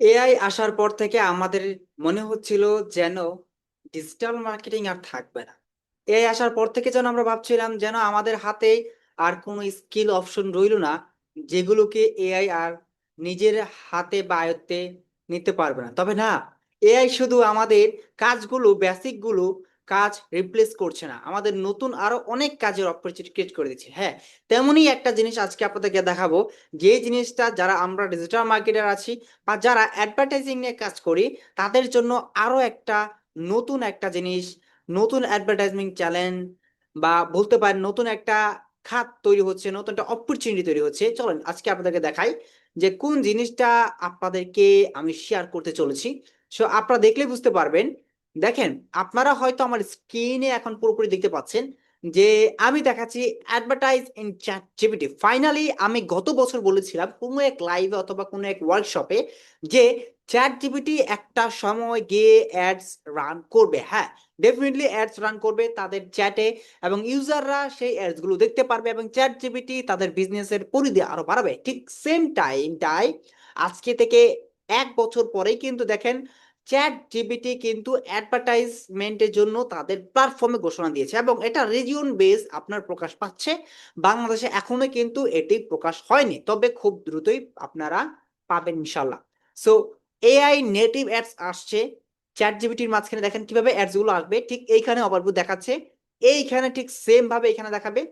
AI আসার পর থেকে আমাদের মনে হচ্ছিল যেন ডিজিটাল মার্কেটিং আর থাকবে না। এআই আসার পর থেকে যেন আমরা ভাবছিলাম যেন আমাদের হাতে আর কোনো স্কিল অপশন রইলো না, যেগুলোকে এআই আর নিজের হাতে বা আয়ত্তে নিতে পারবে না। তবে না, এআই শুধু আমাদের কাজগুলো, বেসিক গুলো কাজ রিপ্লেস করছে না, আমাদের নতুন আরো অনেক কাজের অপরচুনিটি ক্রিয়েট করে দিচ্ছে। হ্যাঁ, তেমনই একটা জিনিস আজকে আপনাদেরকে দেখাবো, যে জিনিসটা যারা আমরা ডিজিটাল মার্কেটার আছি বা যারা অ্যাডভার্টাইজিং নিয়ে কাজ করি, তাদের জন্য আরো একটা নতুন একটা জিনিস, নতুন অ্যাডভার্টাইজিং চ্যালেঞ্জ বা বলতে পারেন নতুন একটা খাত তৈরি হচ্ছে, নতুন একটা অপরচুনিটি তৈরি হচ্ছে। চলেন আজকে আপনাদেরকে দেখাই যে কোন জিনিসটা আপনাদেরকে আমি শেয়ার করতে চলেছি। সো আপনারা দেখলে বুঝতে পারবেন। দেখেন, আপনারা হয়তো আমার স্ক্রিনে এখন পুরোপুরি দেখতে পাচ্ছেন যে আমি দেখাচ্ছি advertise in chat GPT. Finally আমি গত বছর বলেছিলাম কোনো এক লাইভে অথবা কোনো এক ওয়ার্কশপে যে চ্যাট জিপিটি একটা সময় গিয়ে অ্যাডস রান করবে। হ্যাঁ, ডেফিনেটলি অ্যাডস রান করবে তাদের চ্যাটে, এবং ইউজাররা সেই অ্যাডস গুলো দেখতে পারবে এবং চ্যাট জিপিটি তাদের বিজনেসের পরিধি আরো বাড়াবে। ঠিক সেম টাইমটাই আজকে থেকে 1 বছর পরেই কিন্তু দেখেন চ্যাট জিপিটি কিন্তু অ্যাডভার্টাইজমেন্টের জন্য তাদের প্ল্যাটফর্মে ঘোষণা দিয়েছে এবং এটা রিজিয়ন বেস আপনার প্রকাশ পাচ্ছে। বাংলাদেশে এখনো কিন্তু এটি প্রকাশ হয়নি, তবে খুব দ্রুতই আপনারা পাবেন ইনশাল্লাহ। সো এআই নেটিভ অ্যাডস আসছে চ্যাট জিপিটির মাঝখানে। দেখেন কিভাবে অ্যাডস গুলো আসবে, ঠিক এইখানে ওভারভিউ দেখাচ্ছে, এইখানে ঠিক সেম ভাবে এখানে দেখাবে।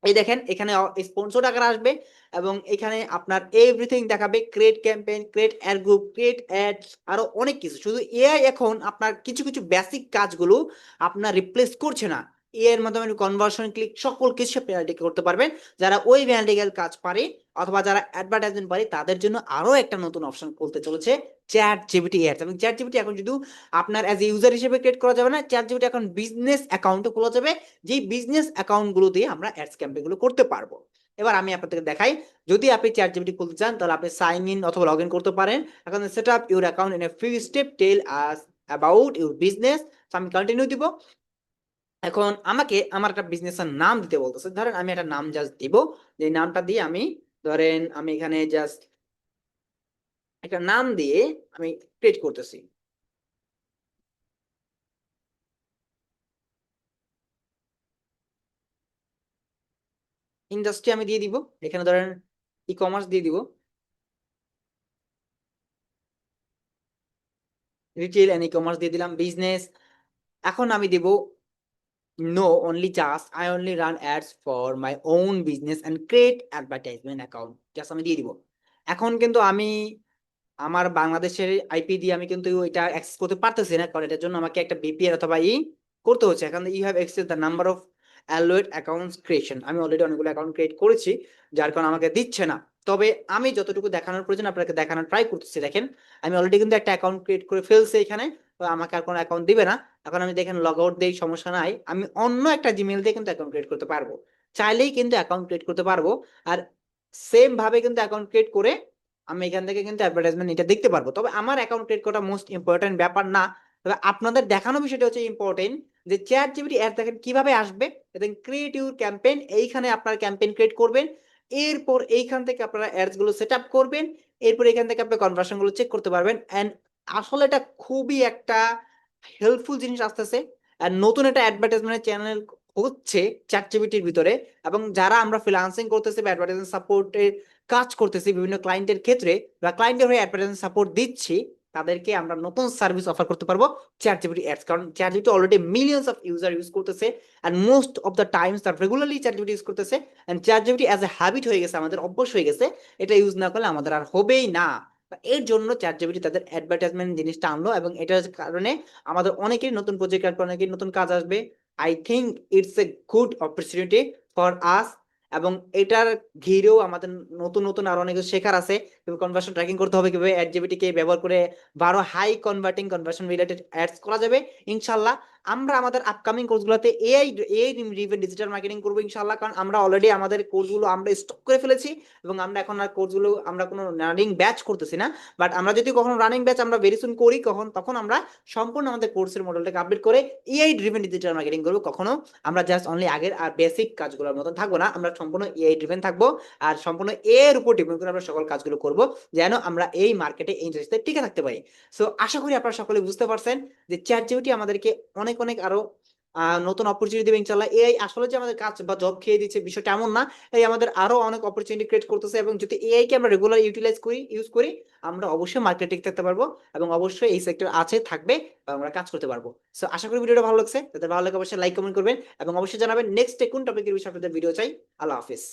এই দেখেন এখানে স্পন্সর আকারে আসবে এবং এখানে আপনার এভরিথিং দেখাবে, create campaign, create add group, create ads, আরো অনেক কিছু। শুধু এআই এখন আপনার কিছু কিছু বেসিক কাজগুলো আপনার রিপ্লেস করছে না, এআই এর মাধ্যমে কনভার্সন, ক্লিক, সকল কিছু পেনাল্টি করতে পারবেন। যারা ওই ভ্যান্ডিক্যাল কাজ পারে অথবা যারা অ্যাডভার্টাইজমেন্ট পারে তাদের জন্য আরো একটা নতুন অপশন খুলতে চলেছে চ্যাট জিপিটি অ্যাডস। এবং চ্যাট জিপিটি এখন শুধু আপনার অ্যাজ এ ইউজার হিসেবে ক্রিয়েট করা যাবে না, চ্যাট জিপিটি এখন বিজনেস অ্যাকাউন্টও খোলা যাবে, যে বিজনেস অ্যাকাউন্ট গুলো দিয়ে আমরা অ্যাডস ক্যাম্পেইন গুলো করতে পারবো। এবার আমি আপনাদেরকে দেখাই, যদি আপনি চ্যাট জিপিটি খুলতে চান তাহলে আপনি সাইন ইন অথবা লগ ইন করতে পারেন। এখন set up your account in a free step, tell us about your business. আমি কন্টিনিউ দিব। এখন আমাকে আমার একটা বিজনেসের নাম দিতে বলতেছে, ধরেন আমি একটা নাম জাস্ট দিব, যে নামটা দিয়ে আমি, ধরেন আমি এখানে জাস্ট একটা নাম দিয়ে আমি ক্রিয়েট করতেছি। ইন্ডাস্ট্রি আমি দিয়ে দিব, এখানে ধরেন ই কমার্স দিয়ে দিব, রিটেল এন্ড ই কমার্স দিয়ে দিলাম, বিজনেস। এখন আমি দেব no only just I only run ads for my own business and create advertisement account, just আমি দিয়ে দিব। এখন কিন্তু আমি আমার বাংলাদেশের আইপি দিয়ে আমি কিন্তু এটা অ্যাক্সেস করতে পারতেছি না, কারণ এটার জন্য আমাকে একটা বিপিএন অথবা করতে হচ্ছে। এখন you have access the number of allowed accounts creation, আমি অলরেডি অনেকগুলো অ্যাকাউন্ট ক্রিয়েট করেছি, যার কারণে আমাকে দিচ্ছে না। তবে আমি যতটুকু দেখানোর প্রয়োজন আপনাকে দেখানোর ট্রাই করতেছি। দেখেন আমি অলরেডি কিন্তু একটা অ্যাকাউন্ট ক্রিয়েট করে ফেলছি এখানে, তো আমাকে আর কোনো অ্যাকাউন্ট দিবে না। এখন আমি দেখেন লগ আউট দেই, সমস্যা নাই, আমি অন্য একটা জিমেইল দিয়ে কিন্তু অ্যাকাউন্ট ক্রিয়েট করতে পারবো, চাইলেই কিন্তু অ্যাকাউন্ট ক্রিয়েট করতে পারবো। আর সেম ভাবে কিন্তু অ্যাকাউন্ট ক্রিয়েট করে আমি এখান থেকে কিন্তু অ্যাডভার্টাইজমেন্ট এটা দেখতে পারবো। তবে আমার অ্যাকাউন্ট ক্রিয়েট করা মোস্ট ইম্পর্টেন্ট ব্যাপার না, তবে আপনাদের দেখানো বিষয়টা হচ্ছে ইম্পর্টেন্ট, যে চ্যাট জিপিটি অ্যাড দেখেন কিভাবে আসবে। এবং ক্রিয়েট ইউর ক্যাম্পেইন, এইখানে আপনার ক্যাম্পেইন ক্রিয়েট করবেন, এরপর এইখান থেকে আপনারা অ্যাডস গুলো সেট আপ করবেন, এরপর এখান থেকে আপনি কনভার্সন গুলো চেক করতে পারবেন। এন্ড আসলে এটা খুবই একটা হেল্পফুল জিনিস আসতেছে। আর নতুন একটা অ্যাডভার্টাইজমেন্ট চ্যানেল হচ্ছে চ্যাট জিপিটির ভিতরে। এবং যারা আমরা ফ্রিল্যান্সিং করতেছি বা অ্যাডভার্টাইজিং সাপোর্টের কাজ করতেছি বিভিন্ন ক্লায়েন্টের ক্ষেত্রে, বা ক্লায়েন্টের হয়ে অ্যাডভার্টাইজিং সাপোর্ট দিচ্ছি, তাদেরকে আমরা নতুন সার্ভিস অফার করতে পারবো চ্যাট জিপিটি অ্যাডস। কারণ ChatGPT already millions of user use করতেছে, and most of the times তার রেগুলারলি চ্যাট জিপিটি ইউজ করতেছে। And ChatGPT as a habit হয়ে গেছে, আমাদের অভ্যাস হয়ে গেছে, এটা ইউজ না করলে আমাদের আর হবেই না। এর জন্য চ্যাট জিপিটি তাদের অ্যাডভার্টাইজমেন্ট জিনিসটা আনলো, এবং এটার কারণে আমাদের অনেকেই নতুন প্রজেক্ট, অনেকেই নতুন কাজ আসবে। I think it's a good opportunity for us. এবং এটার ঘিরেও আমাদের নতুন নতুন আরো অনেক কিছু শেখার আছে। কিভাবে কনভার্সন ট্র্যাকিং করতে হবে, কিভাবে অ্যাড জিপিটি কে ব্যবহার করে 12 high converting conversion related ads করা যাবে ইনশাল্লাহ। আমরা আমাদের আপকামিং কোর্সগুলোতে এআই ড্রিভেন ডিজিটাল মার্কেটিং করবো ইনশাআল্লাহ, কারণ আমরা অলরেডি আমাদের কোর্সগুলো আমরা স্টক করে ফেলেছি এবং আমরা এখন আর কোর্সগুলো আমরা কোনো রানিং ব্যাচ করতেছি না। বাট আমরা যদি কখনো রানিং ব্যাচ আমরা ভেরি সুন করি তখন আমরা সম্পূর্ণ আমাদের কোর্সের মডেলটাকে আপডেট করে এআই ড্রিভেন ডিজিটাল মার্কেটিং করবো। কখনো আমরা জাস্ট অনলি আগের আর বেসিক কাজগুলোর মতন থাকবো না, আমরা সম্পূর্ণ এআই ড্রিভেন থাকবো আর সম্পূর্ণ এর উপর ডিপেন্ড করে আমরা সকল কাজগুলো করব, যেন আমরা এই মার্কেটে এই ইন্ডাস্ট্রিতে টিকে থাকতে পারি। সো আশা করি আপনারা সকলে বুঝতে পারছেন যে চ্যাট জিপিটি আমাদেরকে অনেক অনেক আরো নতুন অপরচুনিটি দেবে ইনশাল্লাহ। এআই আসলে যে আমাদের কাজ বা জব খেয়ে দিচ্ছে বিষয়টা এমন না, এই আমাদের আরো অনেক অপরচুনিটি ক্রিয়েট করতেছে এবং যদি এআই কে আমরা রেগুলার ইউজ করি আমরা অবশ্যই মার্কেটে টিকে থাকতে পারবো এবং অবশ্যই এই সেক্টর আছে থাকবে বা আমরা কাজ করতে পারবো। সো আশা করি ভিডিওটা ভালো লাগছে, তাদের ভালো লাগে অবশ্যই লাইক কমেন্ট করবেন এবং অবশ্যই জানাবেন নেক্সট কোন টপিকের বিষয়ে আপনাদের ভিডিও চাই। আল্লাহ হাফিজ।